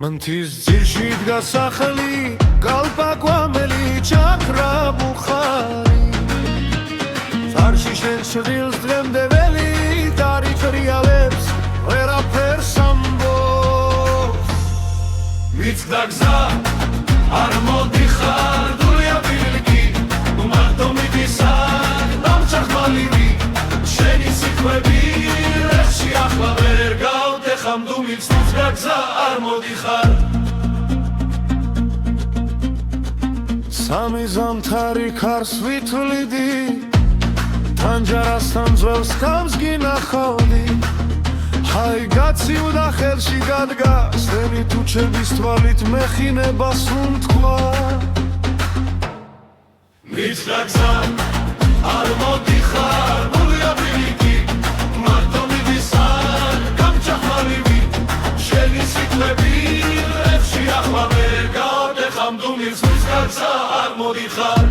მანთის ძირში დგას სახელი კალპაკვამელი ჩაქრა ბუხარი წარში შენ შვილს დღემდე ველი დარიფრიალებს ვერაფერს ამბობს მიწდა გზა არ მოდიხარ დულია ბილიკი მარტო მიდისარ დამჭახმალივი შენი სიტყვები რეხში ახლა ვერ გავდეხამ თუ მიწდა გზა არ მოდიხარ სამი ზამთარი ქარს ვითვლიდი თანჯარასთან ძველს კამს გინახავდი აი გაცივდა ხელში გადგა სენი თუჩების თვალით მეხინებას უთქვა მიწდა გზა არ მოდიხარ გულია ბილიკი მარტო მიდისარ გამჭახმალივი შენი სიტყვები ლებში ახლა ვერ გავდეხამ თუ მიწდა გზა არ მოდიხარ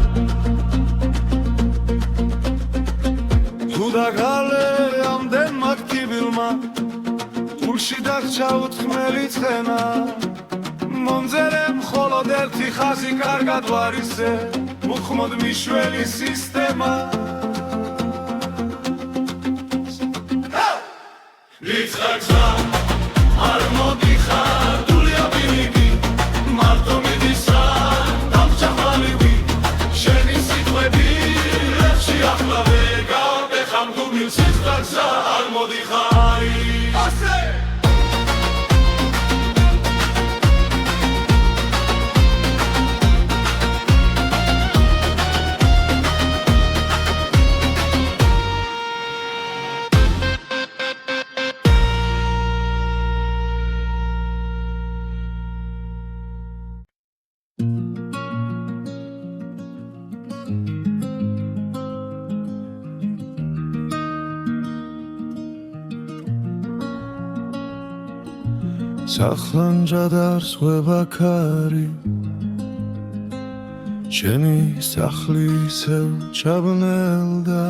თუ დაგალე ამდენ მაქთიბილმა გულში დაღჭა უთხმელი ცხენა მომძერე მხოლოდ ერთი ხაზი კარგად ვარისე უხმოდ მიშველი სისტემა მიწდა გზა არ მოდიხარ დულია ბილიკი მარტო მიდისარ დამჭახმალივი შენი სიტყვები ლებში ახლა ვერ გავდეხამ თუ მიწდა გზა არ მოდიხარი ასე სახლანჯადარს ვებაქარი შენი სახლი ისევ ჩაბნელდა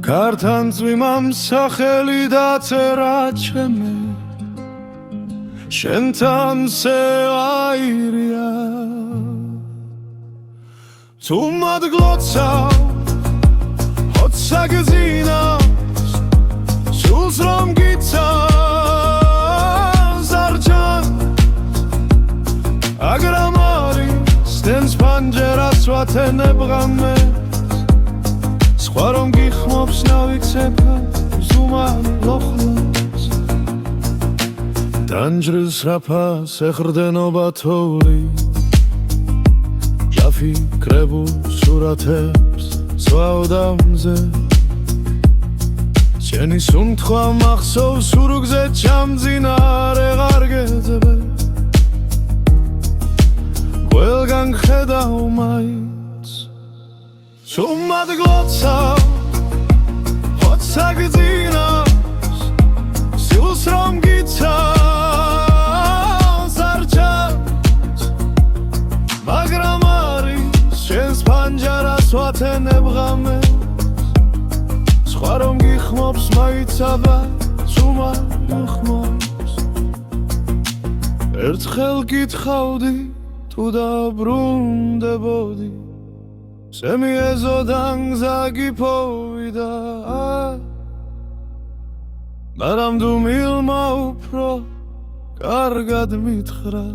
კართან წვიმამ სახელი დაწერა ჩემი შენთან სევაირია თუ მადგლოცავ ოცსა გზინავს სულს რომ გიცავ აგრამარი სტენს პანჯერას ვათენებ ღამეს სხვა რომ გიხმობს ნავიცება ზუმან ლოხლოს დანჯრის რაფას ეხრდენობა თოვლი ჯაფიქრებულ სურათებს სვავდამზე შენი სუნთქვა მახსოვს სურგზე ჩამძინარე ღარგეძებე ყველგან ხედავ მაინც სუმად გლოცავ ოცსა გძინავს სულს რომ გიცავს არ ჩანს მაგრამ არის შენს პანჯარას ვათენებ ღამეს სხვა რომ გიხმობს მაიცაბა სუმად უხმობს ერთხელ გითხავდი თუ დაბრუნდებოდი სემიეზოდან გზა გიფოვიდა მაგრამ თუ მილმა უფრო კარგად მითხრა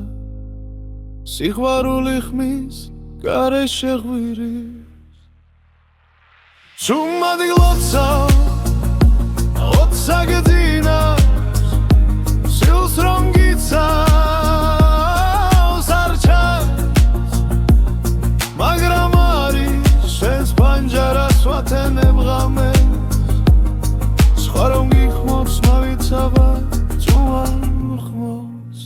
სიყვარული ხმის გარეშე ღვირის სუმად გლოცავ ოცსა გძინავს სულს რომ გიცავს მაგრამ არის შენს პანჯარას ვათენებ ღამეს სხვა რომ გიხმობს მავიცაბა წუან უხმობს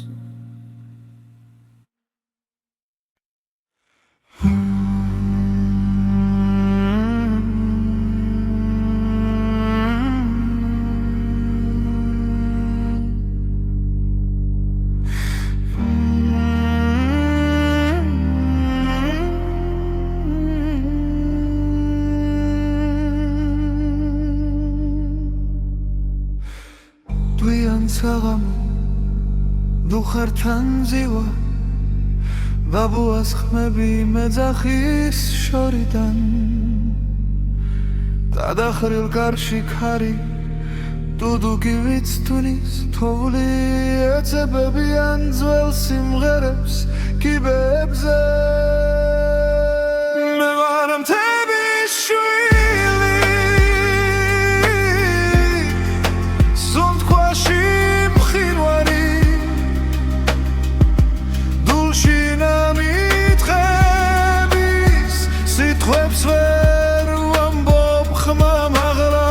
საღამო დუხართან ძივა ბაბუას ხმები მეძახის შორიდან გადახრილ კარში ქარი დუდუგი ვიცთulis თოვლი ეცებებიან ძველ სიმღერებს კიბებზე მე ვარ მთების შვილი სუნთქვაში მყინვარი დულში ნამიტყების სიტყვებს ვერ ვამბობ ხმა მაღლა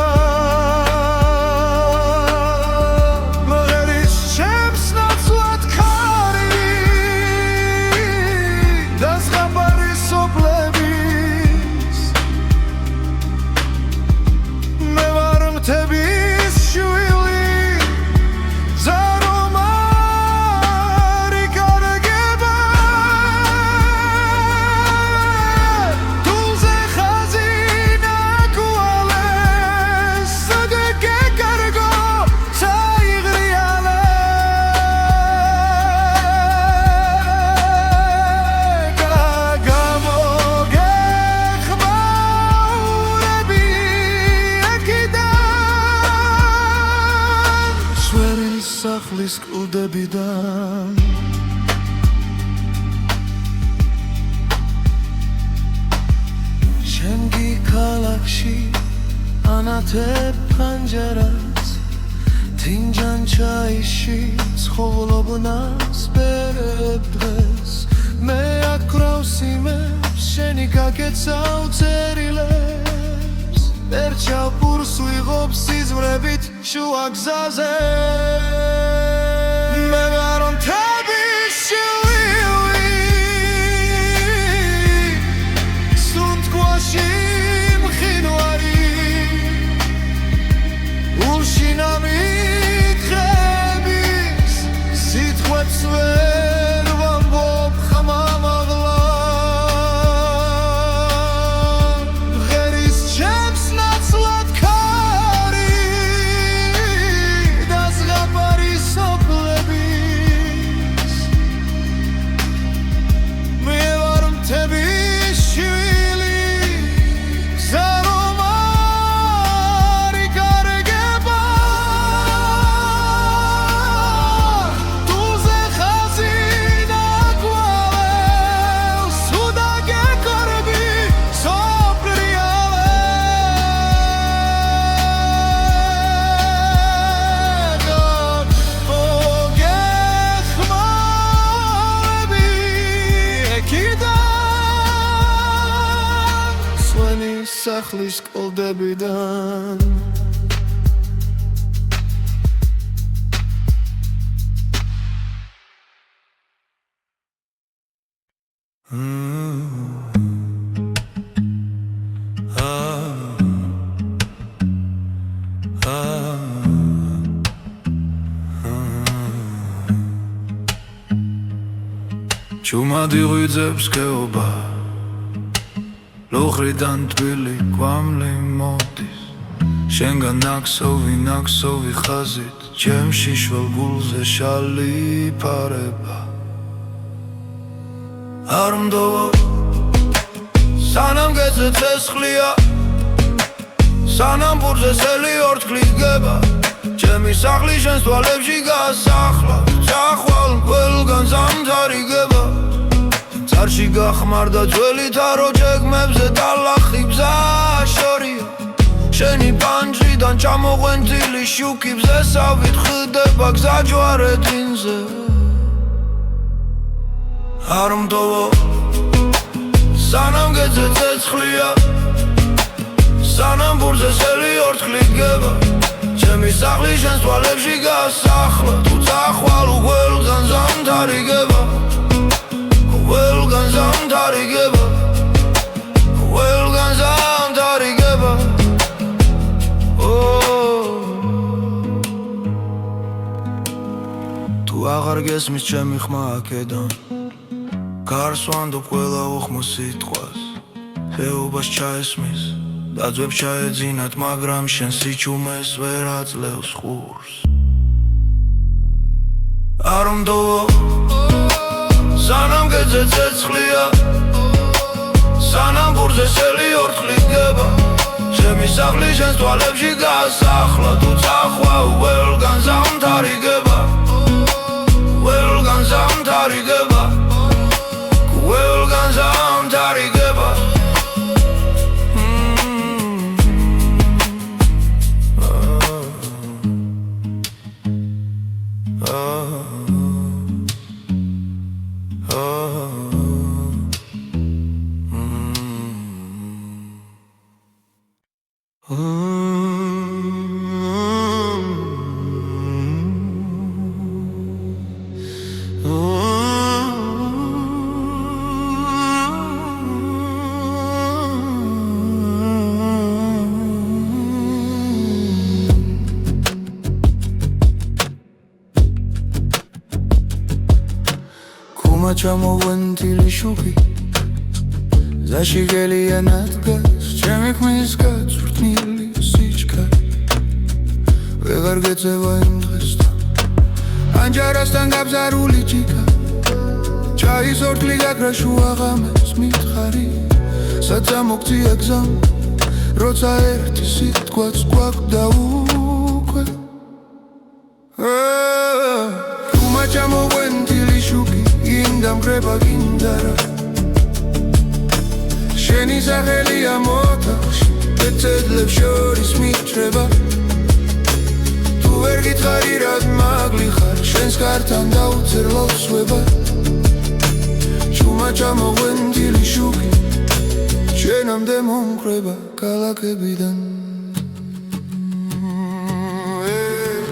სახლის კლდებიდან შენგი ქალაქში ანათებ ფანჯარას თინჯან ჩაიში ცხოვრობნას ბერებ დღეს მე აკრავ სიმებს შენი გაგეცავ წერილებს ერჩავ პურს ვიღობ სიზმრებით შუა გზაზე მე ვარ მთების შვილი სუნთქვაში მყინვარი ულში ნამიტყების სიტყვებს ვერ ვამბობ ხმა მაღლა ღერის ჩემს ნაცვლად ქარი და ზღაპარი სოფლების მე ვარ მთების შვილი გზა რომ არ იკარგება თულზე ხაზინა გვალევს უდა გეკორები სოფლიალე მოგეხმარები ეკიდან სვენი სახლის კლდებიდან ჩუმადი ღვიძებს გეობა ლოხრიდან თბილი კვამლი მოდის შენგან ნაქსოვი ხაზით ჩემში შვალ გულზე შალი ფარება არ მდოვო სანამ გეძე ცეცხლია სანამ ბურზე სელი ორთქლი გება ჩემი სახლი შენს თვალებში გასახლა წახვალ ყველგან ზამთარი გება წარში გახმარდა ძველი თარო ჯეგმებზე დალახი ბზა შორია შენი პანჯრიდან ჩამოყვენთილი შუქი ბზესავით ხდება გზა ჯვარედინზე არ მდოვო სანამ გეძე ცეცხლია სანამ ბურზე სელი ორთქლი გება ჩემი სახლი შენს თვალებში გასახლა თუ წახვალ ყველგან ზამთარი გება ყველგან ზამთარი გება ყველგან ზამთარი გება თუ აღარ გესმის ჩემი ხმა აქედან გარს ვანდობ ყველა უხმო სიტყვას ხეობას ჩაესმის დაძვებს ჩაეძინათ მაგრამ შენ სიჩუმეს ვერ აძლევს ხურს არ უმდოვო სანამ გეძე ცეცხლია სანამ ბურზე სელი ორთქლით გება ჩემი სახლი შენს თვალებში გაასახლა თუ წახვა უელგან ზამთარიგება უელგან ზამთარიგება უელგან ზამთარიგება ჩამოვენთილი შუქი ზაში გელია ნადგას ჩემი ხმის გაწვრთნილი სიჩქა ვეღარ გეწევა იმ დღესთან ანჯარასთან გაბზარული ჭიქა ჩაის ორთლი გაქრა შუა ღამეს მითხარი საცა მოგწია გზამ როცა ერთი სიტყვაც გვაქვს უკვე თუმა ჩამოვენთილი შუქი ინდამგრება გინდარა შენი სახელია მოთახში ეცედლებს შორის მიჭრება თუ ვერ გითხარი რად მაგლი ხარ შენს კართან დაუწერ ლოცვება ჩუმა ჩამოვენთილი შუქი შენამდე მომხრება ქალაქებიდან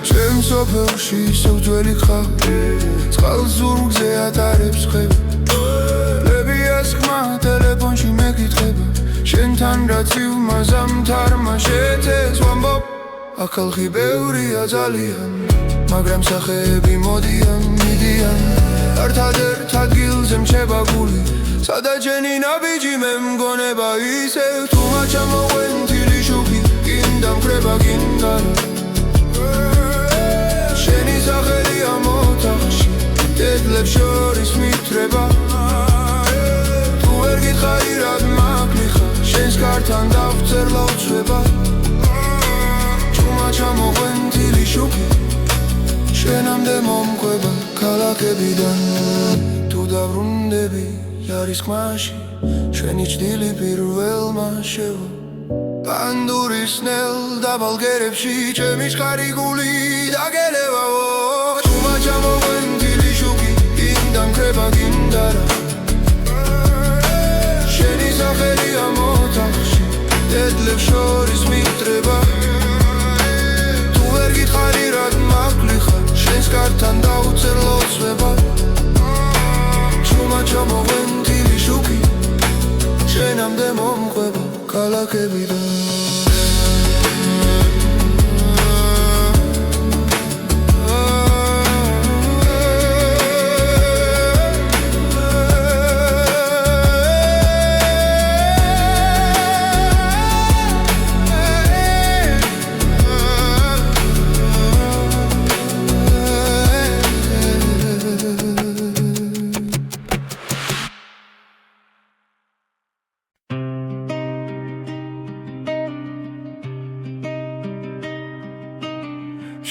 ჩემ სოფელში ისევ ძველი ხავი წყალს ზურგზე ატარებს ხები ლებიას ხმა ტელეფონში მეკითხება შენთან რაც ივმა ზამთარმა შეცეს ვამბობ ახალხი ბევრია ძალიან მაგრამ სახეები მოდიან მიდიან ერთადერთ ადგილზე მჩება გული სადაც შენი ნაბიჯი მე მგონება ისევ თუმა ჩამოვენთილი შუქი გინდამხრება გინდარა შენი სახელია მოთახში დედლებს შორის მიტრება თუ ვერ გითხარი რად მაგლი ხარ შენს კართან დავწერ ლოცვება ჩუმა ჩამოვენთილი შუქი შენამდე მომყვება ქალაქებიდან თუ დავრუნდები იარის ხმაში შენი ჭდილი პირველმა შევა პანდურის ნელ დაბალგერებში ჩემი შხარი გული დაგელევაო ჩუმა ჩამოვენთილი შუქი გინდამხრება გინდარა შენი სახელია მოთახში დედლებს შორის მიტრება თუ ვერ გითხარი რად მაგლი ხარ შენს კართან დაუწერ ლოცვება ჩუმა ჩამოვენთილი შუქი შენამდე მომყვება ქალაქებიდან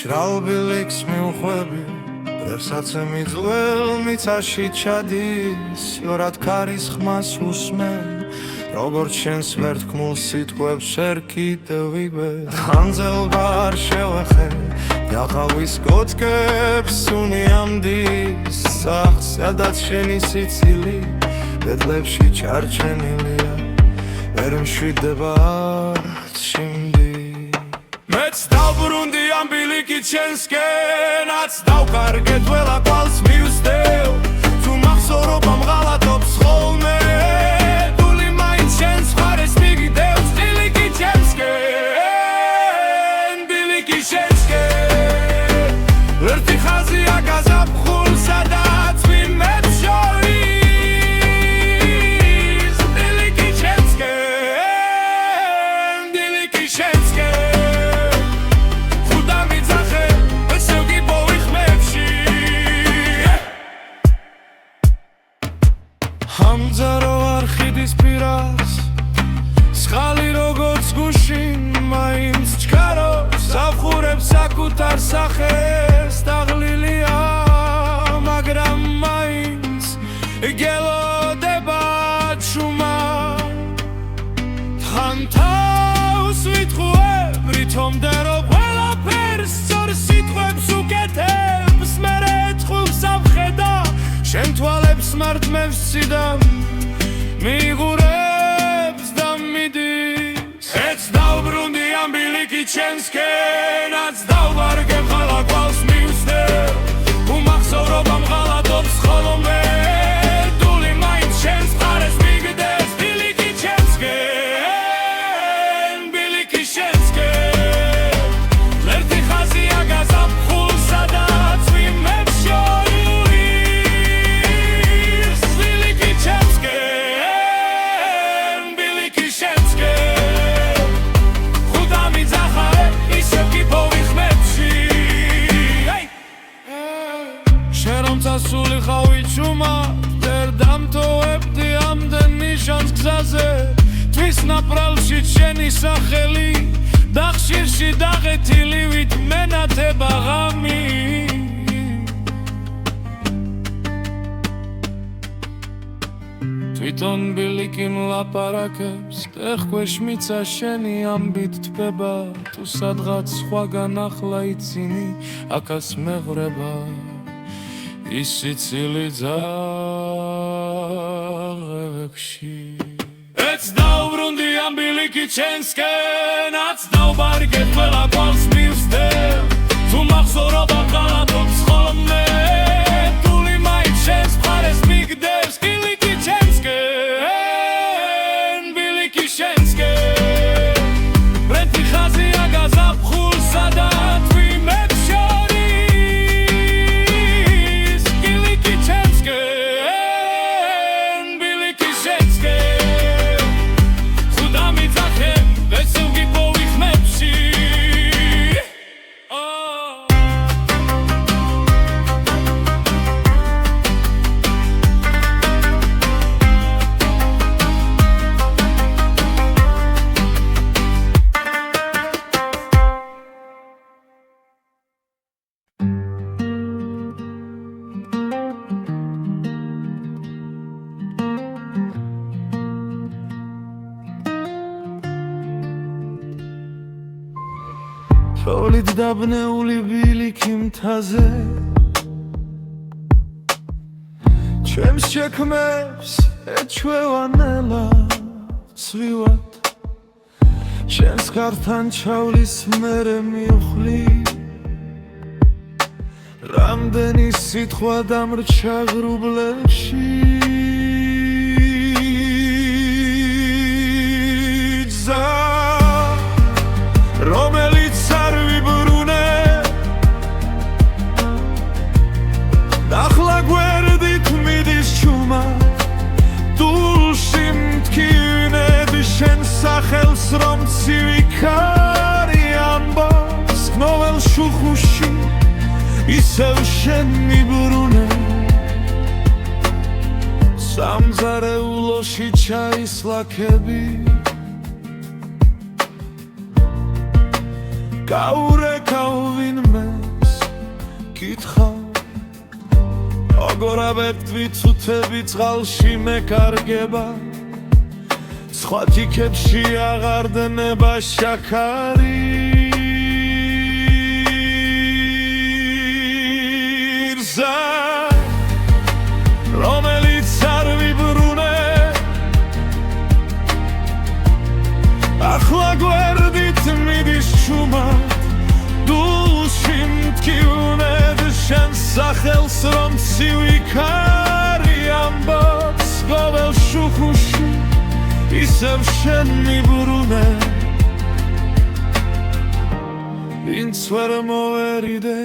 შრალბილიქს მივხვები რევსაცე მიძველ მიწაში ჩადის იორად ქარის ხმას უსმენ როგორც შენს ვერთქმულ სიტყვებს შენ კიდევ ვიგებ ხანძელბა არ შევეხე იაყავის კოწკებს უნიამდის სახლს სადაც შენი სიცილი ბედლებში ჩარჩენილია ვერ მშვიდება არც შიმდი მეც დავბრუნდი ამ ბილიკით შენსკენაც დავკარგე თველა კვალს მივსდევ თუ მახსოვრობა მღალატობს ხოლმე დული მაინც შენს მხარეს მიგდევს ბილიკით შენსკენ ბილიკით შენსკენ ერთი ხაზია გაზაფხულ სადაც ვიმებს შორის ბილიკით შენსკენ ბილიკით შენსკენ ხუდა მიძახე ესევ გიპოვი ხმებში კვირას სხალი როგორც გუშინ მაინც ჩქარობს ავხურებს საკუთარ სახეს დაღლილია მაგრამ მაინც გელოდება ჩუმა თან თავს ვითხოვებ რითომდე რომ ყველაფერს სწორ სიტყვებს უკეთებს მერე ეთხოვს ამხედა შენ თვალებს მარტმევს ციდან მიღურებს და მიდის ეც დავბრუნდი ამ ბილიკი ჩემსკენაც დავვარგებ ხალა გვალს მივსდებ უმახსოვრობამ ღალატობს ხოლმე დული მაინც შენს მხარეს მიგდეს ბილიკი ჩემსკენ ბილიკი შენსკენ ღერთი ხაზია გაზაფხულ სადაც ვიმებს შორიურს ბილიკი ჩემსკენ ბილიკი შენსკენ ხუდა მიძახარე ისევ გიპოვი ხმებში შენ რომ წასული ხავი ჩუმა ვერ დამტოვებდი ამდენ ნიშანს გზაზე თვის ნაპრალში შენი სახელი და ხშირში დაღეთილი ვით მენათება ღამი თვითონ ბილიკი მლაპარაკებს ტეხქვეშ მიცა შენი ამბით თბება თუ სადღაც სხვაგან ახლა იცინი აქაც მეღვრება ის სიცილი ძაღლებში ეც დავბრუნდი ამ ბილიკი ჩემსკენაც დავბარგებ ყველა გვალს მივსდებ თუ მახსოვრობამ ღალატობს ხოლმე დული მაინც შენს მხარეს მიგდებს ბილიკი ჩემსკენ ბილიკი შენსკენ ბრეთი ხაზია გაზაფხულ სადაც ვიმებს შორის ბილიკი ჩემსკენ ბილიკი შენსკენ ხუდა მიძახებ ვესევ გიპოვი ხმებში თოვლით დაბნეული ბილიკი მთაზე ჩემს შექმებს ეჩვევანელა ცვივად შენს ხართან ჩავლის მერე მივხვლი რამდენი სიტყვა დამრჩა ღრუბლებში გზა რომელიც არ ვიბრუნე ახლა გვერდით მიდის ჩუმა დულში მტკივნები შენ სახელს რომ ცივი ქარი ამბობს გნოველ შუხუში ისევ შენ მიბრუნე სამზარეულოში ჩაის ლაქები გაურეკავ ვინმეს კითხავ აგორაბებ თვითუთები წყალში მეკარგება სხვა თიქებში აღარ დნება შაქარი რზა რომელიც არ ვიბრუნე ახლა გვერდით მიდის ჩუმა დულში მტკივნებ შენს სახელს რომ ცივი ქარი ამბობს გოველ შუხუში ისევ შენ მიბრუნე ვინც ვერ მოვერიდე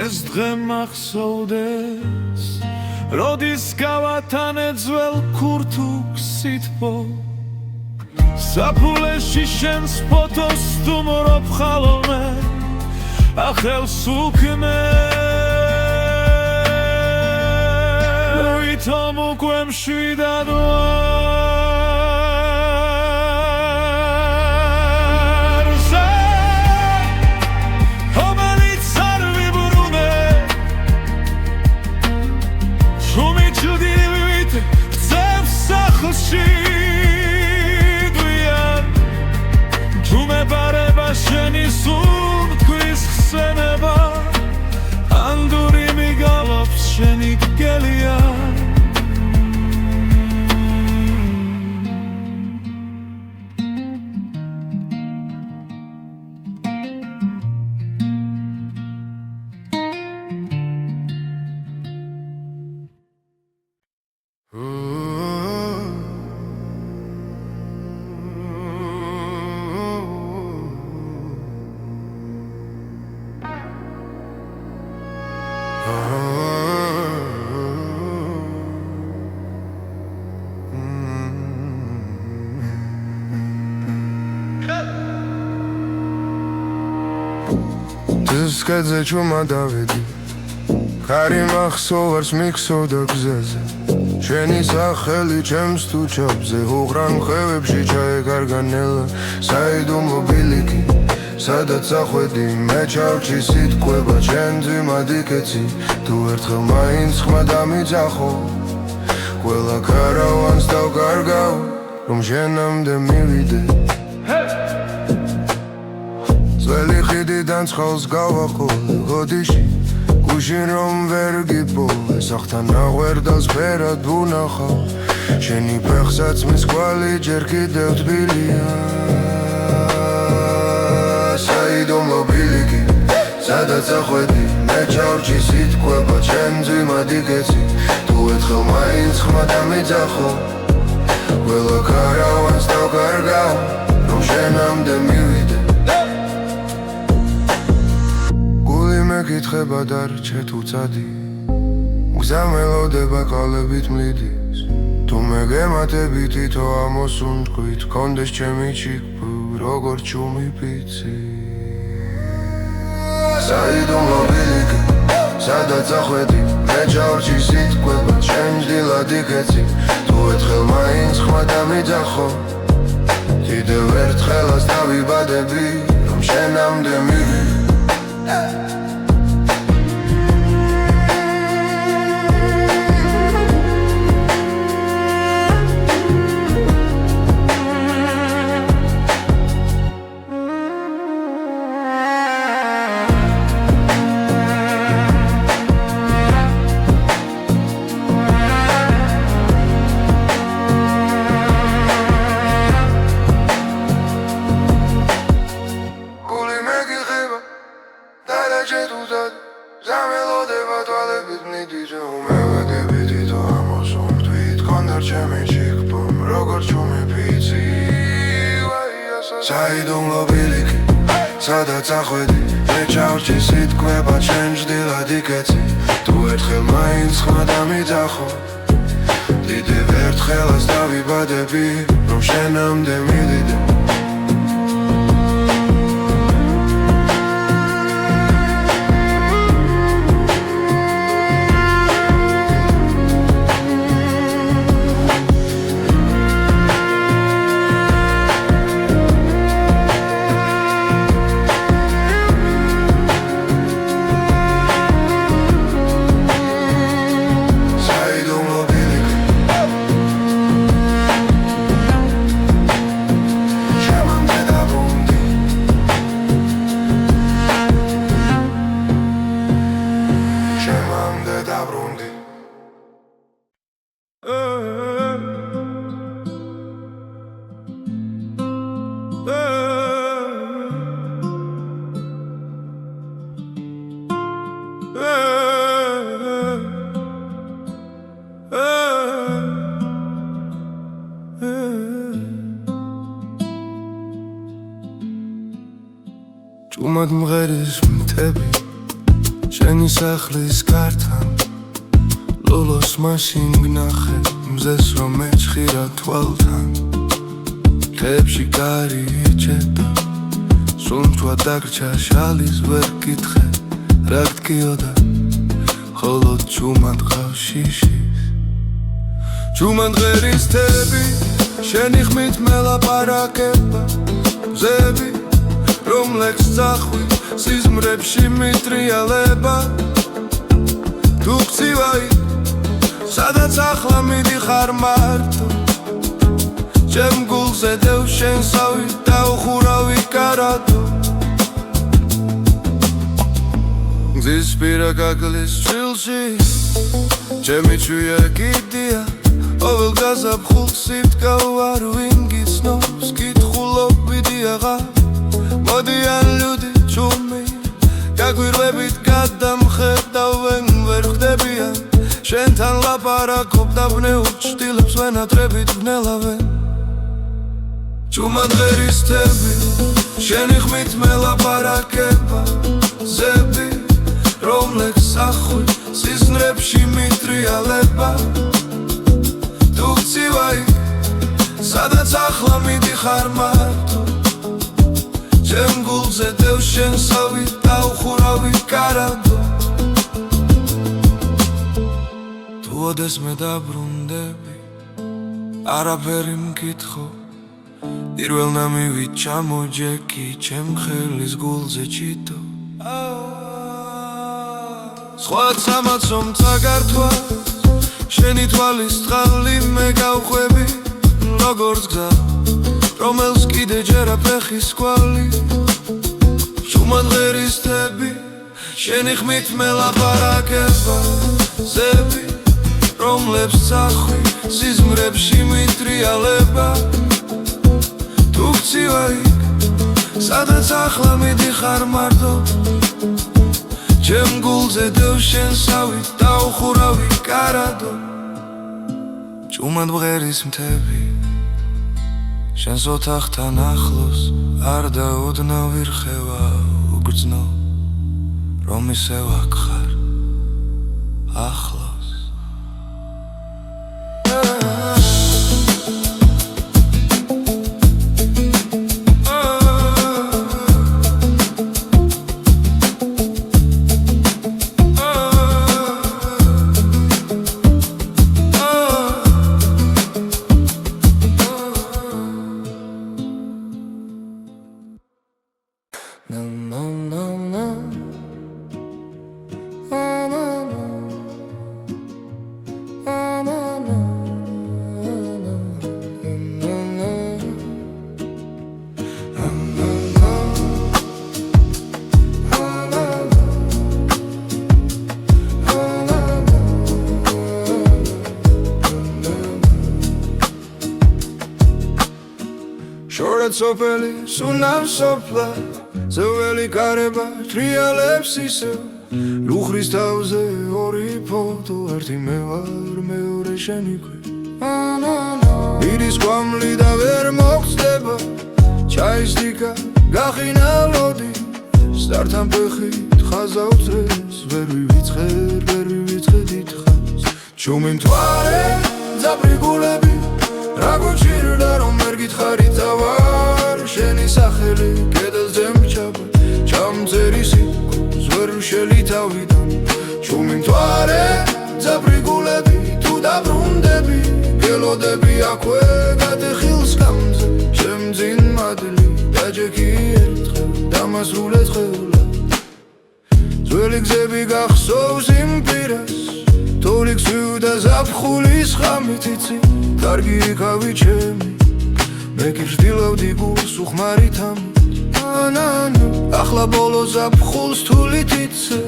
ეს დღე მახსოვდეს როდის გავათანე ძველ ქურთუქს სითბო საფულეში შენს ფოტოს სტუმრობ ხოლმე ახელს უკნე ვითომ უკვე მშვიდად ვარ Diskedze čuma davidi Kari maxsovars miksovda gzeze Sheni sakheli chems tu chapze Ughran khevebshi chaekarganela Saidu mobiliki Sadat sakhvedi Me chavchi sitkweba Chenzi madiketsi Tu ertkhel mains khma damidzaxo Qvela karavans davkargav Rom shenamde mivide Zveli khididans khals gavaqole Godishi Gushin rom ver gipole Sakhtan aღვერდას ფერად ვუნახავ Sheni ფეხსაც მის კვალი ჯერ კიდევ თბილია Saidum mobiliki სადაც ახვედი მე ჩავრჩი სიტყვება ჩემზე მადიკեցი თუ ერთხელ მაინც ხმა დამიძახო ყველა კარავანს დავკარგავ რომ შენამდე მივიდე გული მეკითხება დარჩე თუ წადი გზა მელოდება ყალებით მლიდის თუ მე გემატები თითო ამოსუნთქვით კონდეს ჩემი ჩიქბ როგორ ჩუმი პიცი Saidum mobiliki სადაც ახვედი მე ჩავრჩი სიტყვება ჩემს დილად იქეცი თუ ერთხელ მაინც ხმა დამიძახო კიდევ ერთხელაც დავიბადები რომ შენამდე მივიდე Saidum mobiliki სადაც ახვედი მე ჩავრჩი სიტყვება ჩემს დილად იქეცი თუ ერთხელ მაინც ხმა დამიძახო კიდევ ერთხელაც დავიბადები რომ შენამდე მივიდე ჭუმად მღერის მთები შენი სახლის გართან ლოლოს მაშინ გნახე მზეს რომ ეჭხირა თვალთან ხეებში კარი იჭედა სუნთქვა დაგრჩა შალის ვერ გითხე რა გტკიოდა ხოლო ჭუმად ყავს შიშის ჭუმად მღერის მთები შენი ხმით მელაპარაკება მზები რომლექს ძახვი სიზმრებში მიტრიალება თუ გცივაი სადაც ახლა მიდიხარ მარტო ჩემ გულზე დევ შენსავი დაუხურავი კარადო გზის პირა გაგლის ჩილში ჩემი ჩვია კიდია ყოველ გაზაფხულს სიტკავ არ ვინ გიცნობს კითხულობიდიაღა მოდიან ლუდი ჩუმი გაგვირვებით გადამხედავენ ვერ ხდებიან შენთან ლაპარაკობ და ვნეულ ჭtilებს ვენატრებით ვნელავენ ჭუმად ღერის თები შენი ხმით მელაპარაკება ზები რომლექს ახვი დაუხურავი კარადო თუ ოდეს მე დაბრუნდები არაფერი მკითხო პირველ ნამივით ჩამოჯექი ჩემ ხელის გულზე ჩიტო სხვა სამაცომ წაგართვას შენი თვალის წყალი მე გავხვევი როგორც გზა რომელს კიდე ჯერა ფეხის კვალი შუმად ღერისტები შენი ხმით მე ლაპარაკება ზები რომლებს წახვი სიზმრებში მიტრიალება თუ გცივა იქ სადაც ახლა მიდიხარ მარტო ჩემ გულზე დევ შენ სავით დაუხურავი კარადო ჭუმად ბღერის მთები შენს ოთახთან ახლოს არ დაუდნა ვირხევა უგრძნო რომ ისევ აქ ხარ ახლოს შორად სოფელი სუნავ სოფლა ზეველი კარება ტრიალებს ისევ ლუხრის თავზე ორი ფოტო ერთი მე ვარ მეორე შენი ქვი ირის კვამლი და ვერ მოგწდება ჩაის თიკა გახინა ლოდი სტართან ფეხით ხაზა უწრეს ვერ ვივიწყე დიდხანს ჩუმი მთვარე ძაბრი გულები რა გვჭირდა რომ ვერ გითხარი წავარ შენი სახელი კედელზე მჩაბა ჩამწერი სიტყვის ვერ ვშელი თავიდან ჩუმი მთვარე ძაბრი გულები თუ დაბრუნდები გელოდები აქვე გადეხილს გამზე შემძინ მადლი დაჯექი ერთხელ დამასრულე ცხელა ძველი გზები გახსოვს იმ პირას თოვლი გზივდა ზაფხულის ხამით იცი კარგი იქავი ჩემი მე კი ვსდილავდი გულს უხმარით ამით ახლა ბოლო ზაფხულს თულით იცე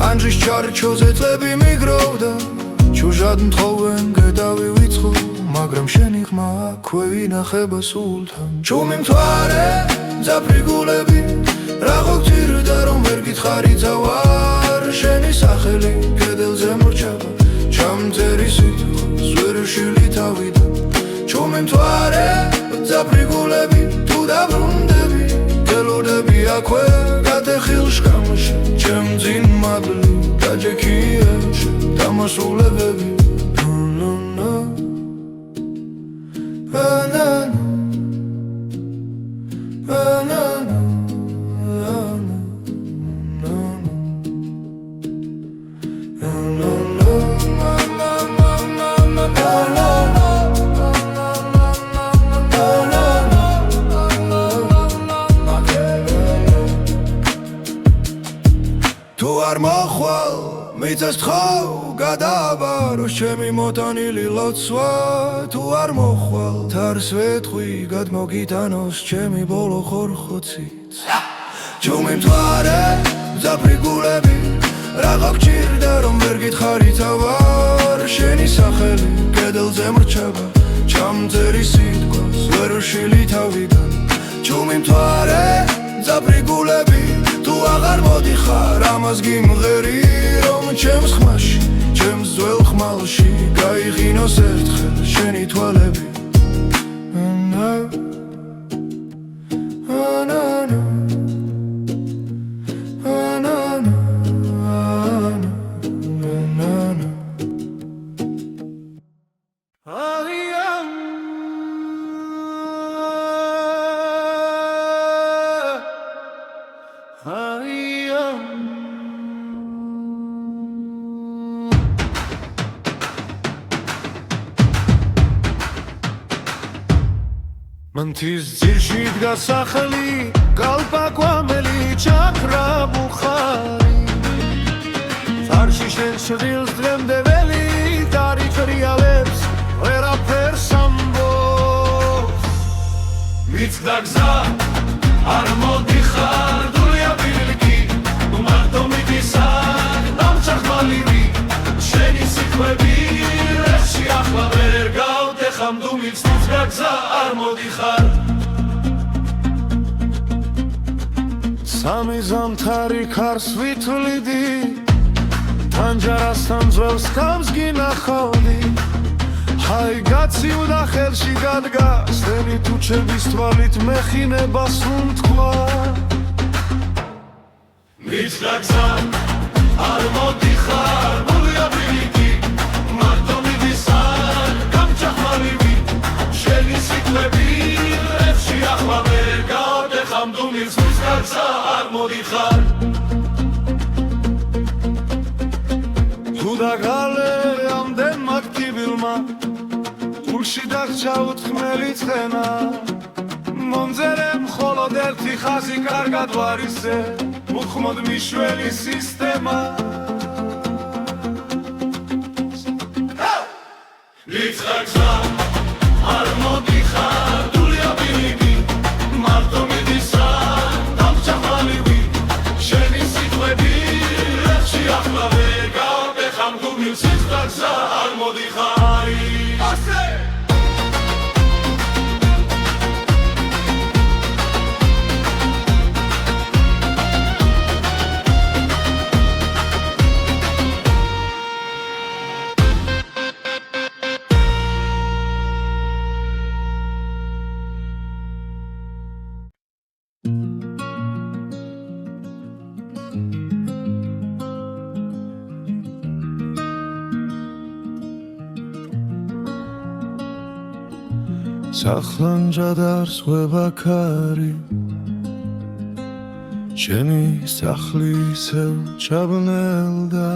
ანჯის ჩარჩოზე წლები მიგროვდა ჩუჟად მთხოვენ გედავი ვიწყო მაგრამ შენი ხმა აქვე ვინახება სულთან ჩუმი მთვარე ძაფრი გულები რა გოგწირდა რომ ვერ გითხარი წავარ შენი სახელი კედელზე მორჩება ჩამწერი სიტყვის ვერ ვშილი თავიდან ჩუმი მთვარე ძაფრი გულები თუ დაბრუნდები გელოდები აქვე გადეხილ შკამში ჩემძინ მადლი დაჯექი ერთხელ დამასრულებები თუ არ მოხვალ მიწას თხავ გადააბარო ჩემი მოტანილი ლოცვა თუ არ მოხვალ თარს ვეთხვი გადმოგიტანოს ჩემი ბოლო ხორხოციც ჩუმი მთვარე ძაფრი გულები რა გოგჭირდა რომ ვერ გითხარი თავარ შენი სახელი კედელზე მრჩება ჩამწერი სიტყვას ვერ ვშილი თავიდან ჩუმი მთვარე ძაფრი გულები თუ აღარ მოდიხარ ამას გიმღერი რომ ჩემს ხმაში ჩემს ძველ ხმალში გაიღინოს ერთხელ შენი თვალები Ay ჭია მანთის ძირში დგას სახელი კალპაკვამელი ჩაქრა ბუხარი ფარში შენ შვილს დღემდე ველი დარიფრიალებს ვერაფერს ამბობს მიცდა გზა არ მოდიხარ დულია ბილიკი მარტო მიდისარ დამჭახმალივი შენი სიტყვები რებში ახლა ვერ გავდეხამ თუ მიცდა გზა არ მოდიხარ სამი ზამთარი ქარს ვითვლიდი თანჯარასთან ძველს ხამს გინახავდი ჰაი გაციუდა ხელში გადგა სტელი თუჩების თვალით მეხინებას უთქვა მიცდა გზა არ მოდიხარ დულია ბილიკი მარტო მიდისარ დამჭახმალივი შენი სიტყვები რებში ახლა ვერ გავდეხამ თუ მიცდა გზა არ მოდიხარ და გალე ამდენ მაქტიბილმა გულში დახჭა უთხმელი ცხენა მომძერე მხოლოდ ერთი ხაზი კარგად ვარისე უხმოდ მიშველი სისტემა მიცდა გზა არ მოდიხარ დულია ბილიკი მარტო მიდისარ დამჭახმალივი შენი სიტყვები რებში ახლა ვერ გავდეხამ თუ მიცდა გზა არ მოდიხარი სახლანჯადარს ვებაქარი შენი სახლი ისევ ჩაბნელდა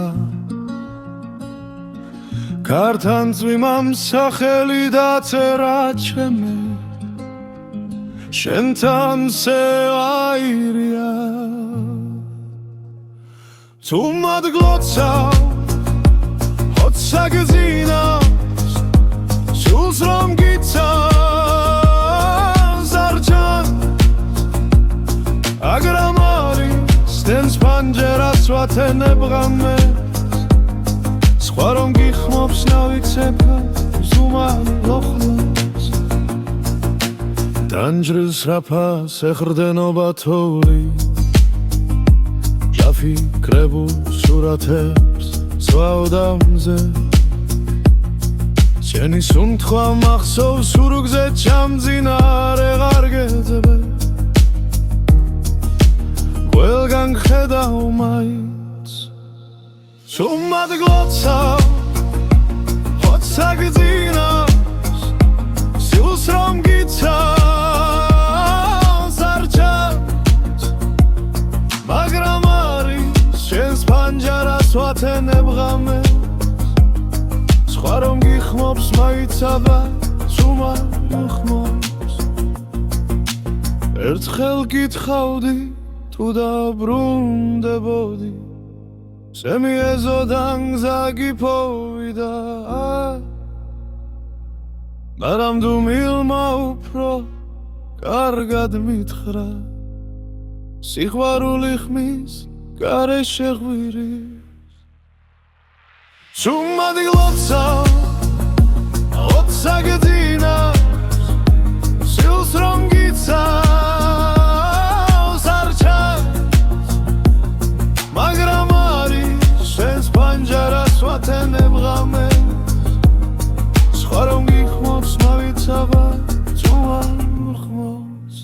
კართან წვიმამ სახელი დაწერა ჩემი შენთან სევაირია თუ მადგლოცავ ჰოცა გძინავს სულს რომ გიცავ აგრამარი სტენს პანჯერას ვათენებ ღამეს სხვა რომ გიხმობს ნავიცებ ზუმარი ლოხლებს დანჯრილს რაფას ეხრდენობა თოვლი ჯაფიქრებულ სურათებს სვავდამზე შენი სუნთქვა მახსოვს სურგზე ჩამძინარე ღარგეძებე ყველგან ხედავ მაინც სუმად გლოცავ ჰოცა გძინავს სულს რომ გიცავს არ ჩანს მაგრამ არის შენს პანჯარას ვათენებ ღამეს სხვა რომ გიხმობს მაიცაბა სუმად უხმობს ერთხელ გითხავდი თუ დაბრუნდებოდი შემიეზოდან გზა გიფოვიდა მაგრამ დუმილმა უფრო კარგად მითხრა სიყვარული ხმის გარეშე ღვირის სუმად გლოცავ ჰოცა გძინავს სულს რომ გიცავს მაგრამ არის შენს პანჯარას ვათენებ ღამეს სხვა რომ გიხმობს მავიცაბა თუ არ უხმობს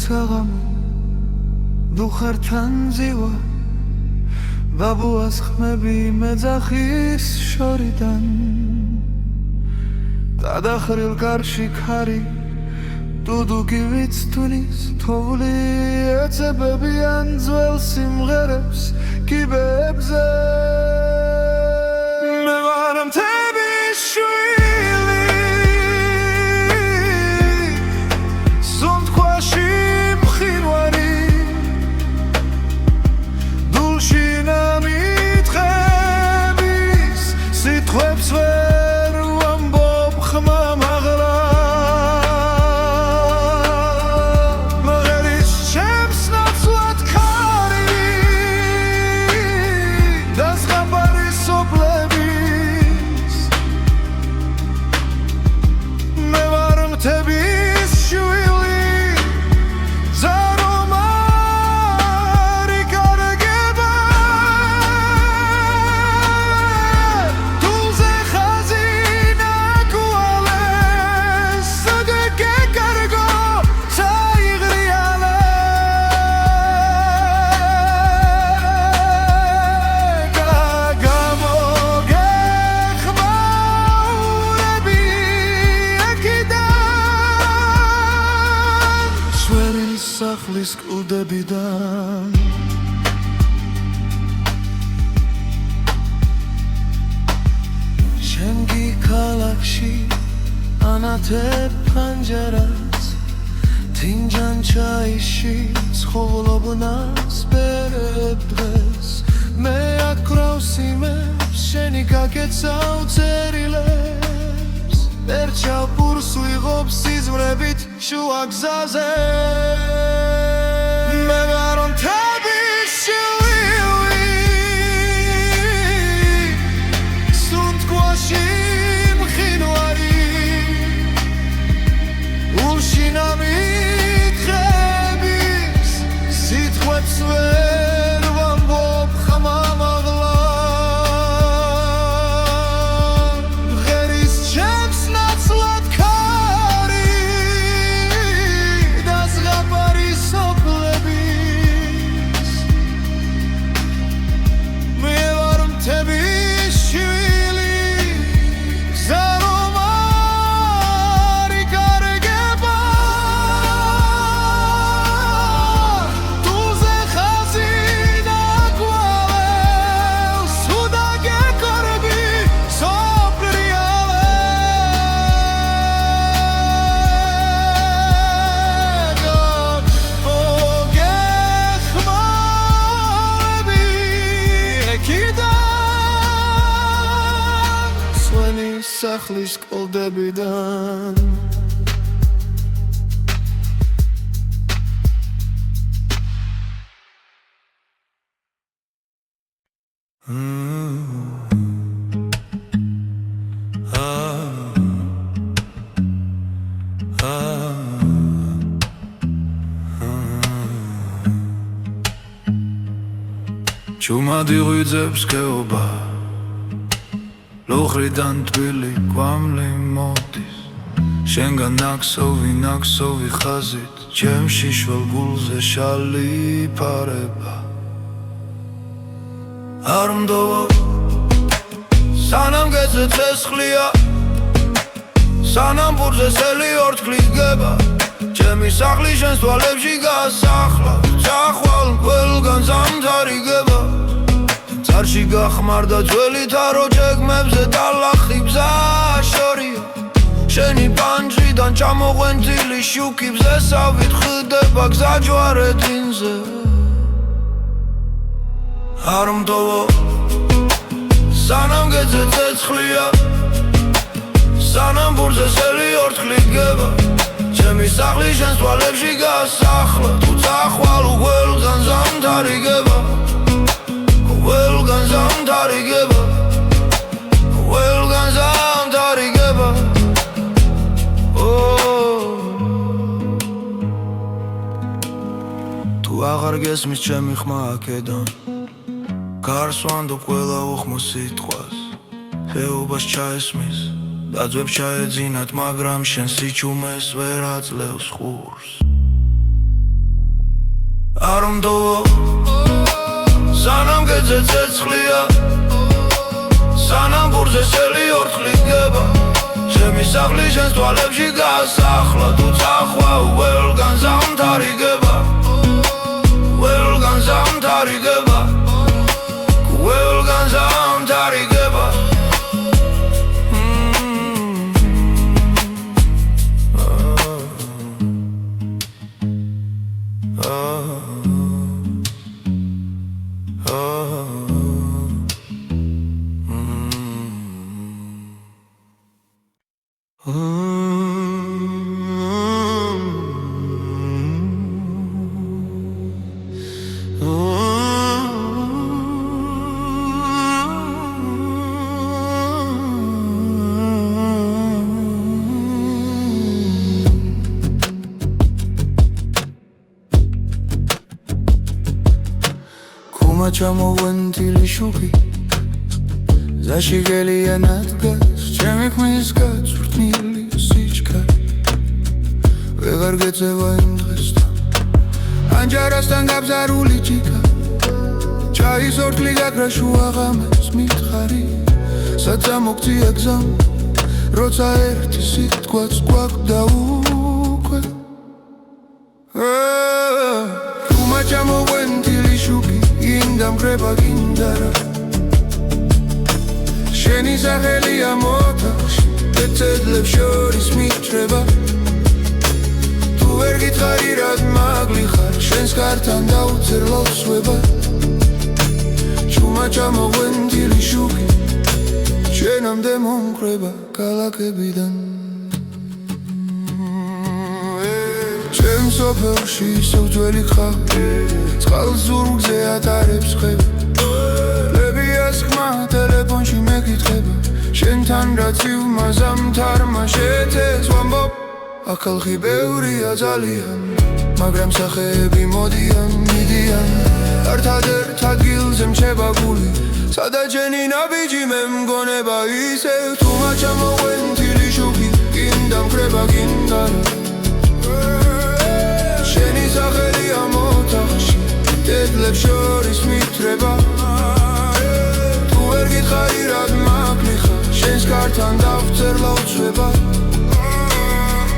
საღამო დუხართან ძივა ბაბუას ხმები მეძახის შორიდან გადახრილ კარში ქარი დუდუგი ვიცთulis თოვლი ეცებებიან ძველ სიმღერებს კიბებზე მე ვარ მთების შვილი სუნთქვაში მყინვარი დულში ნამიტყების სიტყვებს ვერ ვამბობ ხმამ აღლა სახლის კლდებიდან შენგი ქალაქში ანათებ პანჯერას თინჯან ჩაიში ცხოვრობნას ბერებ დღეს მე აკრავს იმებს შენი გაკეცავ წერილებს ერჩავ პურს ვიღობ სიზმრებით შუა გზაზე მე ვარ მთების შვილი სუნთქვაში მყინვარი ულში ნამიტყების სიტყვებს ვერ ვამბობ ხმამ აღლა ღერის ჩემს ნაცვლად ქარი და ზღაპარი სოფლების მე ვარ მთების შვილი გზა რომ არ იკარგება თულზე ხაზი ნაკვალევს უდაგეკორები სახლის კლდებიდან ჩუმადი ღვიძებს გეობა ლოხრიდან თბილი კვამლი მოდის შენგან ნაქსოვი ხაზით ჩემში შვალ გულზე შალი ფარება არ მდოვო სანამ გეძე ცეცხლია სანამ ბურზე სელი ორთქლი გება ჩემი სახლი შენს თვალებში გასახლა ჩახვალ ყველგან ზამთარი გება წარში გახმარდა ძველი თარო ჯეგმებზე ტალახი ბზა შორია შენი პანჯრიდან ჩამოყვენილი შუქი ბზესავით ხდება გზა ჯვარედინზე არ მდოვო სანამ გეძე ცეცხლია სანამ ბურზე სელი ორთქლი გება ჩემი სახლი შენს თვალებში გასახლა თუ წახვალ ყველგან ზამთარი გება ყველგან ზამთარი გება ყველგან ზამთარი გება თუ აღარ გესმის ჩემი ხმა აქედან გარს ვანდობ ყველა უხმო სიტყვას ხეობას ჩაესმის დაძვებს ჩაეძინათ მაგრამ შენ სიჩუმეს ვერ აძლევს ხურს არ მდოვო სანამ გეძე ცეცხლია სანამ ბურზე სელი ორთქლით გება ჩემი სახლი შენს თვალებში გაასახლა თუ წახვა ყველგან ზამთარიგება ყველგან ზამთარიგება ყველგან ზამთარიგება ჩამოვენთილი შუქი ზაში გელიანად გას ჩემი ქმნის გაწვრთნილი სიჩქარე ვეღარ გეწევა იმ დღესთან ანჯარასთან გაბზარული ჭიქა ჩაის ორთქლი გაქრა შუა ღამეს მითხარი საცა მოგწია გზამ როცა ერთი სიტყვაც გვაქვს უკვე თუმა ჩამოვენთილი შუქი ინდამგრება გინდარა შენი სახელია მოთახში ეცედლებს შორის მიჭრება თუ ვერ გითხარი რად მაგლი ხარ შენს კართან დაუწერ ლოცვება ჩუმა ჩამოვენთილი შუქი შენამდე მომკრება ქალაქებიდან ჩემ სოფელში ისევ ძველი ხავი წყალს ზურგზე ატარებს ხები ლებიას ხმა ტელეფონში მეკითხება შენთან რაც ივმაზამთარმა შეცეს ვამბობ ახალხი ბევრია ძალიან მაგრამ სახეები მოდიან მიდიან ერთადერთ ადგილზე მჩება გული სადაც ჯენი ნაბიჯი მე მგონება ისევ თუმა ჩამოვენთილი შუქი გინდამკრება გინდარა შენი სახელია მოთახში დედლებს შორის მიტრება თუ ვერ გითხარი რად მაგლი ხარ შენს კართან დავწერ ლოცვება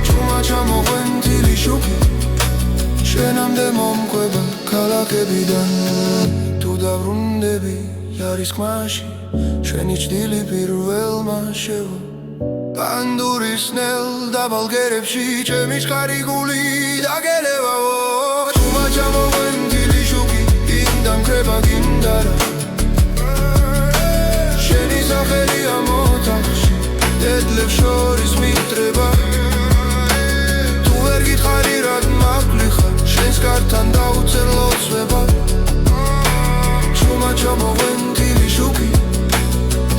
ჩუმა ჩამოვენთილი შუქი შენამდე მომკვება ქალაქებიდან თუ დავრუნდები არის ხმაში შენი ჭდილი პირველმა შევა პანდურის ნელ დაბალგერებში ჩემი შხარი გული დაგელევაო ჩუმა ჩამოვენთილი შუქი ინდამკრება გინდარა შენი სახელია მოთახში დედლებს შორის მიტრება თუ ვერ გითხარი რად მაგლი ხარ შენს კართან დაუწერ ლოცვება ჩუმა ჩამოვენთილი შუქი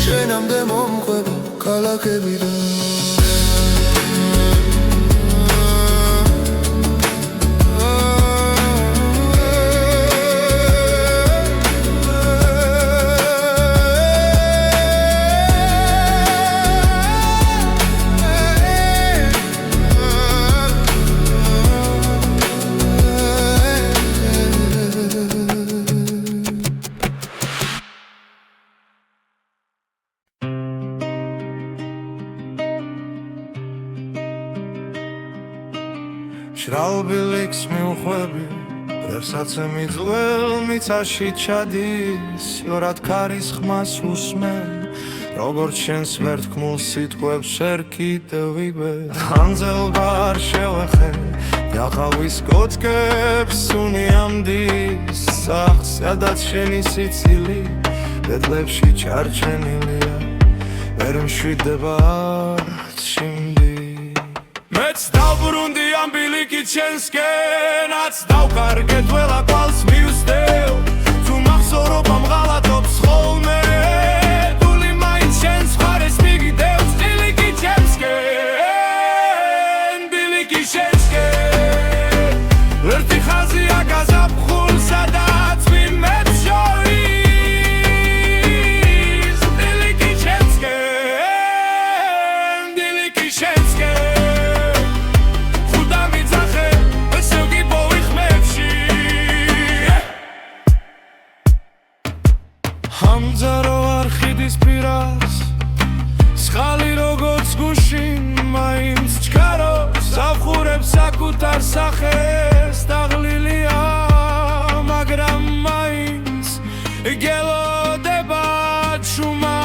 შენამდე მომკვება ქალაქებიდან შრალბილიქს მივხვები რერსაცემი ძველ მიწაში ჩადის იორად ქარის ხმას უსმენ როგორც შენს ვერთქმულ სიტყვებს შერ კიდევ ვიგებ ანძელბარ შევეხე იახავის კოწკებს უნიამდის სახს სადაც შენი სიცილი დედლებში ჩარჩენილია ვერ მშვიდება არც შიმდი მეც დავბრუნდი ამ ბილიკით შენსკენაც დავკარგეთ ველა კვალს მივსდევ თუ მახსოვრობა მღალატობს ხოლმე დული მაინც შენს მხარეს მიგდევს ბილიკით შენსკენ ბილიკით შენსკენ ერთი ხაზია გაზაფხულ სადაც ვიმეც შორის ბილიკით შენსკენ ბილიკით შენსკენ ჭარბობს სხალი როგორც გუშინ მაინც ჩქარობს ავხურებს საკუთარ სახეს დაღლილია მაგრამ მაინც გელოდება ჩუმა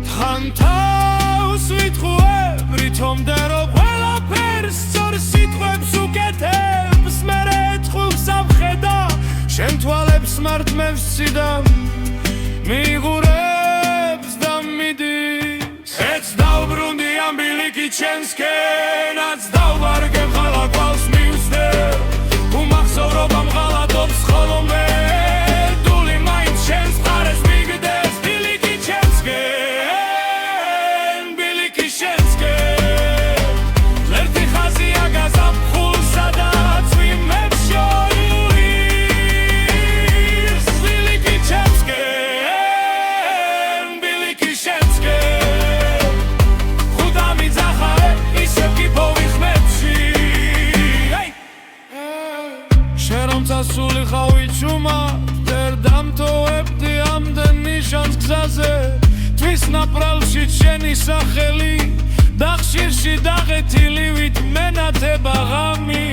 თან თავს ვითხოვებ რითომდე რომ ყველაფერს სწორ სიტყვებს უკეთებს მერე თხულს ამხედა შენ თვალებს მართმევსი და მიღურებს და მიდის ეც დავბრუნდი ამ ბილიკი ჩემსკენაც დავვარგებ ხალა გვალს მივსდევ უმახსოვრობამ ღალატობს ხოლმე დული მაინც შენს მხარეს მიგდეს ბილიკი ჩემსკენ ბილიკი შენსკენ ლერთი ხაზია გაზაფხულსა და წვიმებს შორიურს ბილიკი ჩემსკენ ბილიკი შენსკენ ხუდა მიძახარე ისევ გიპოვიხმებში შენ რომ წასული ხავი ჩუმა ვერ დამტოვებდი ამდენ ნიშანს გზაზე თვის ნაპრალში შენი სახელი და ხშირში დაღეთილი ვით მენათება ღამი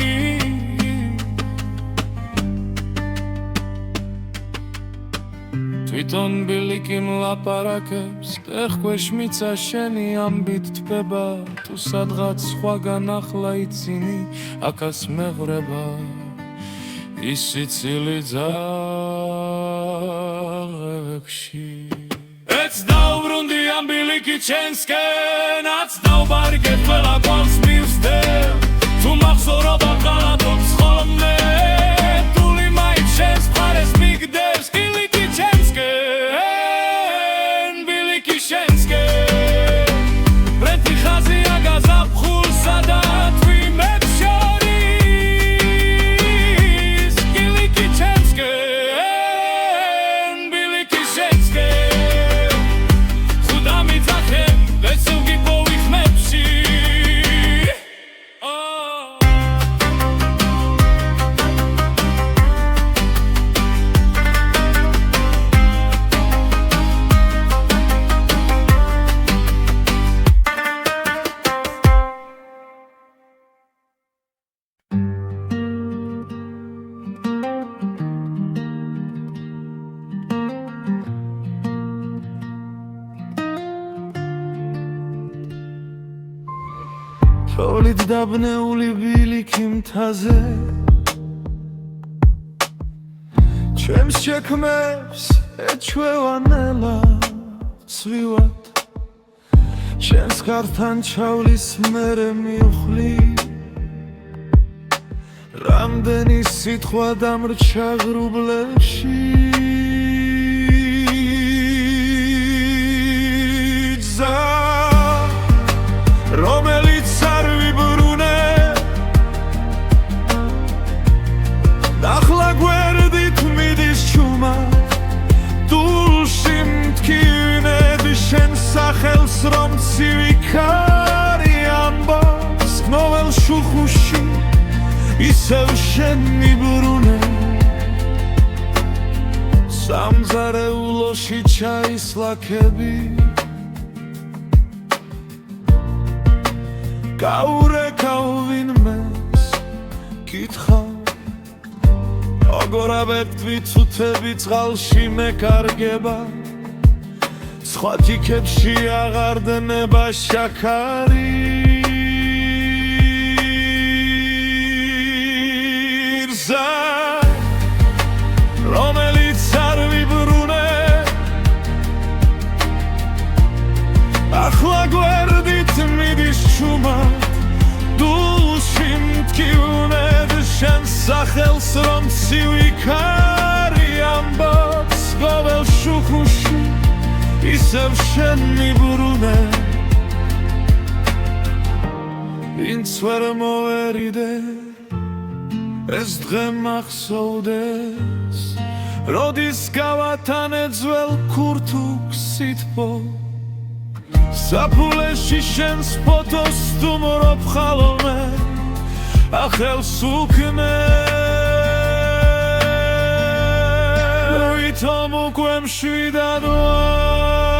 თვითონ ბილიკი მლაპარაკებს ტეხქვეშ მიცა შენი ამბით თბება თუ სადღაც სხვაგან ახლა იცინი აქაც მეღვრება ის სიცილი ძაღლებში ეც დავბრუნდი ამ ბილიკი ჩემსკენაც დავვარგებ ყველა გვალს მივსდევ თუ მახსოვრობამ ღალატობს ხოლმე დული მაინც შენს მხარეს მიგდეს ბილიკი ჩემსკენ ბილიკი შენსკენ ლერთი ხაზია გაზაფხულსა და თვიმებს შორის ბილიკი ჩემსკენ ბილიკი შენსკენ ხუდა მიძახებ ვესევ გიპოვიხმებში თოვლით დაბნეული ბილიკი მთაზე ჩემს შექმებს ეჩვევანელა ცვივად შენს ხართან ჩავლის მერე მივხვლი რამდენი სიტყვა დამრჩა ღრუბლებში გზა რომელიც არ ვიბრუნე ახლა გვერდით მიდის ჩუმა დულში მტკივნები შენ სახელს რომ ცივი ამბობს გნოველ შუხუში ისევ შენ მიბრუნე სამზარეულოში ჩაის ლაქები გაურეკავ ვინმეს კითხავ აგორაბებ თვითუთები წყალში მეკარგება სხვა თიქებში აღარ დნება შაქარი რზა რომელიც არ ვიბრუნე ახლა გვერდით მიდის ჩუმა დულში მტკივნებ შენ სახელს რომ ცივი ამბობს გოველ შუხუში ისევ შენ მიბრუნე ვინც ვერ მოვერიდე ეს დღე მახსოვდეს როდის გავათანე ძველ ქურთუქს სითბო საფულეში შენს ფოტოს სტუმრობ ხოლმე ახელს უკნე ვითომ უკვე მშვიდად ვარ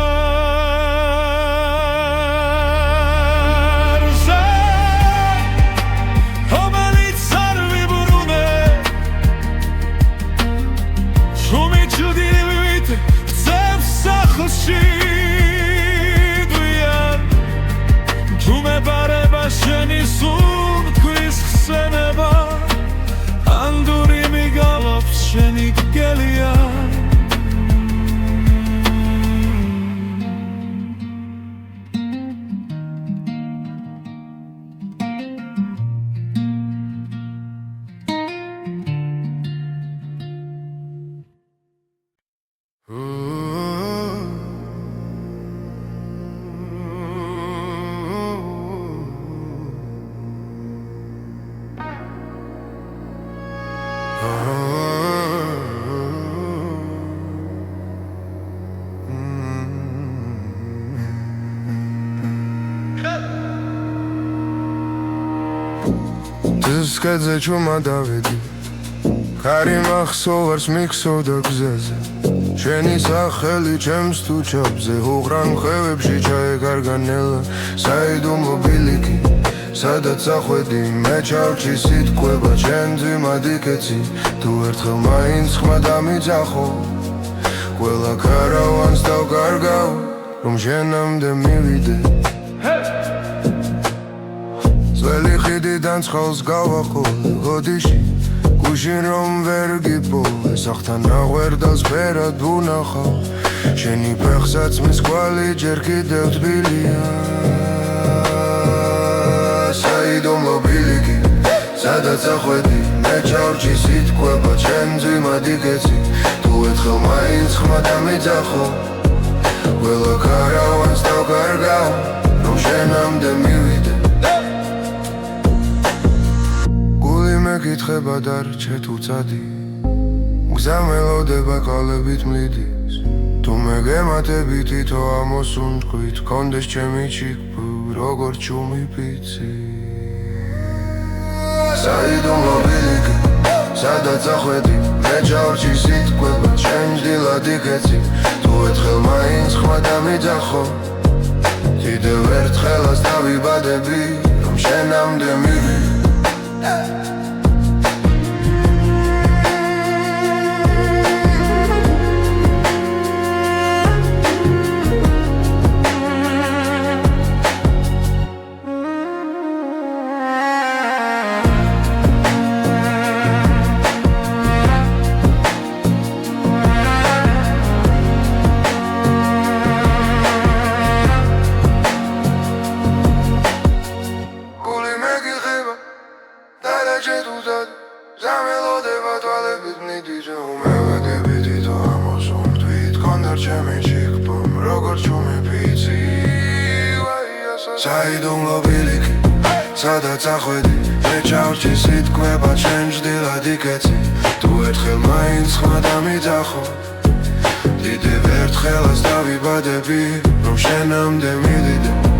Zskedzē čumā davidi Kari maxsovars miksovda gzeze Sheni sakheli chems tu chapze Ughran khevebshi chaekarganela Saidumlo biliki Sadat sakhvedi Me chavchi sitkweba Chenzi madiketsi Tu ertkhel mains khma damidzaxo Qvela karavans davkargav Rom shenamde mivide Zveli khididans khals gavaqole Godishi Gushin rom ver gipole Sakhtan raghverdals berad vunakhav Sheni pekhsats mis kvali jer kidev tbilia Saidumlo biliki Sadat sakhvedi Me chavchi sitkweba Chenzi madiketsi Tu ertkhel mains khma damidzaxo Qvela karavans davkargav Rom shenamde mivide Mekitkheba darche tu tsadi Gza melodeba qalebit mlidis Tu megematebit tito amosundqvit Kondes chemi chikbu rogor chumi pitsi Saidumlo biliki Sadat sakhvedi Me chavchi sitkweba Chens dilad iketsi Tu ertkhel mains khma damidzaxo Kidev ertkhelas davibadები Rom shenamde mivide Saidumlo biliki Sadat sakhvedi Me chavchi sitkweba Chenj dilad iketsi Tu ertkhel mains khma damidzaxo Kidev ertkhelas davibadები Rom shenamde mivide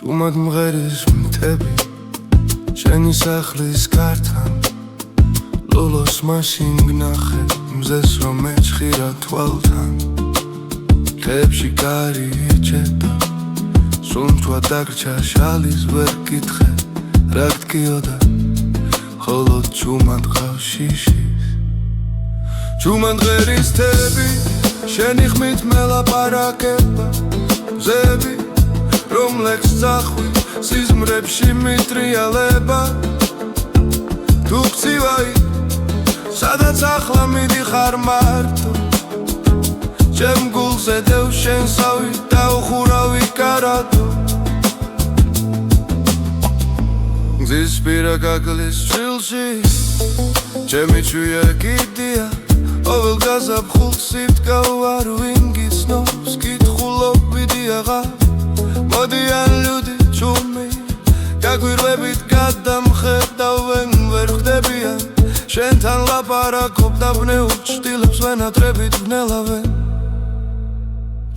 Ჭუმად მღერის მთები შენი სახლის გართან ლოლოს მაშინ გნახე მზეს რომ მეჭხირა თვალთან ხეებში კარი იჭედა სუნთვა დაგრჩა შალის ვერ გითხე რა გტკიოდა ხოლო ჭუმად ყავს შიშის ჭუმად მღერის მთები შენი ხმით მელაპარაკება მზები რომლექს წახვი სიზმრებში მიტრიალება თუ გცივაი სადაც ახლა მიდიხარ მარტო ჩემ გულზე დევ შენსავი დაუხურავი კარატო გზის პირა გაგლის შილში ჩემი ჩვია კიდია ყოველ გაზაფხულს სიტკავ არ ვინ გიცნობს კითხულობიდი აღარ მოდიან ლუდი ჭუმი გაგვირვებით გადამხედავენ ვერ ხდებიან შენთან ლაპარაკობ და ბნეულ ჭდილებს ვენატრებით ვნელავენ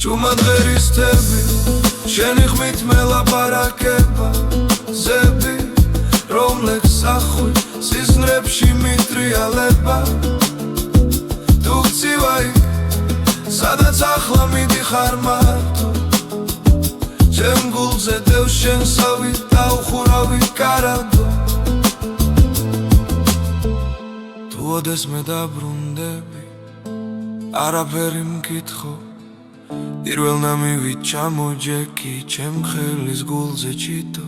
ჭუმად ღერის თები შენი ხმით მელაპარაკება ზები რომლექს სახვი სიზმრებში მიტრიალება თუ გცივაი სადაც ახლა მიდიხარ მარტო ჩემ გულზე დევს შენ სავი დაუხურავი კარადო თუ ოდეს მე დაბრუნდები არაფერი მკითხო პირველ ნამივით ჩამოჯექი ჩემ ხელის გულზე ჩიტო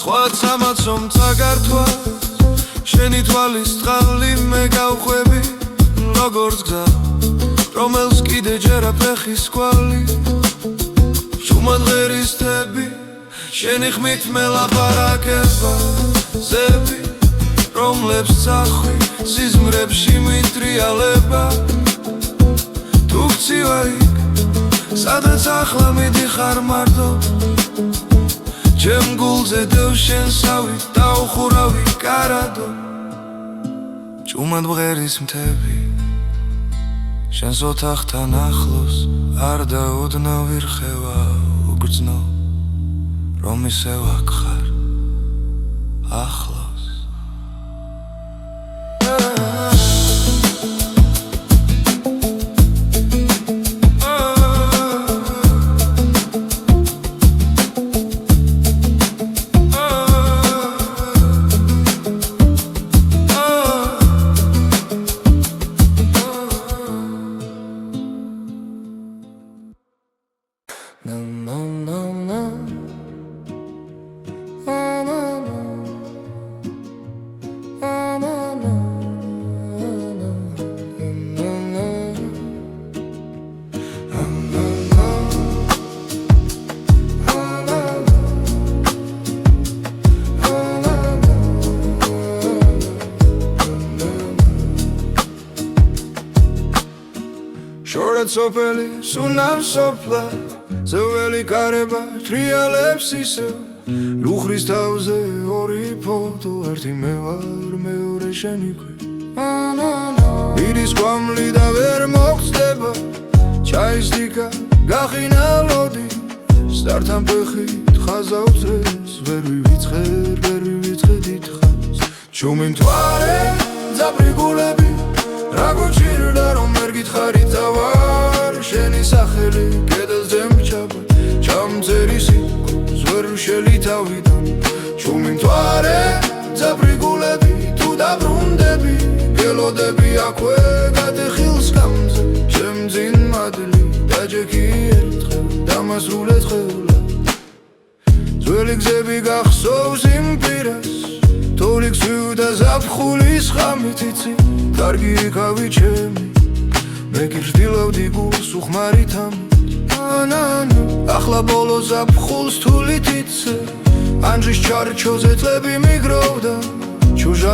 სხვა სამაცომ წაგართვა შენი თვალის წყალი მე გავხვევი როგორც გზა რომელს კიდე ჯერა ფეხის კვალი შუმად ღერისტები შენი ხმით მე ლაპარაკება ზები რომლებს წახვი სიზმრებში მიტრიალება თუ გცივა იქ სადაც ახლა მიდიხარ მარტო ჩემ გულზე დევს შენ სავი დაუხურავი კარადო ჭუმად ბღერის მთები შენს ოთახთან ახლოს არ დაუდნა ვირხევა უგრძნო რომ ისევ აქ ხარ ახლოს შორად სოფელი სუნავ სოფლა ზეველი კარება ტრიალებს ისევ ლუხრის თავზე ორი ფოტო ერთი მე ვარ მეორე შენი ქვი ირის კვამლი და ვერ მოგწდება ჩაის დიკა გახინა ლოდი სტართან ფეხით ხაზავს ეს ვერ ვივიწყე დიდხანს ჩუმი მთვარე ძაბრი გულები რა გუჭირდა რომ ვერ გითხარი თავარ შენი სახელი კედელზე მჩაბა ჩამწერი სიკვდილს ვერ ვშელი თავიდან ჩუმი მთვარე ძაბრი გულები თუ დაბრუნდები გელოდები აქვე გადეხილს გამზე ჩემ ძინ მადლი დაჯექი ერთხელ დამასრულეთ ხელა ძველი გზები გახსოვს იმ პირას თოვლი გზივდა ზაფხულის ხამით იცი კარგი იქავი ჩემი მე კი ვждილავდი გულს უხმარით ახლა ბოლო ზაფხულს თულით იცე ანჯის ჩარჩოზე წლები მიგროვდა ჩუჟა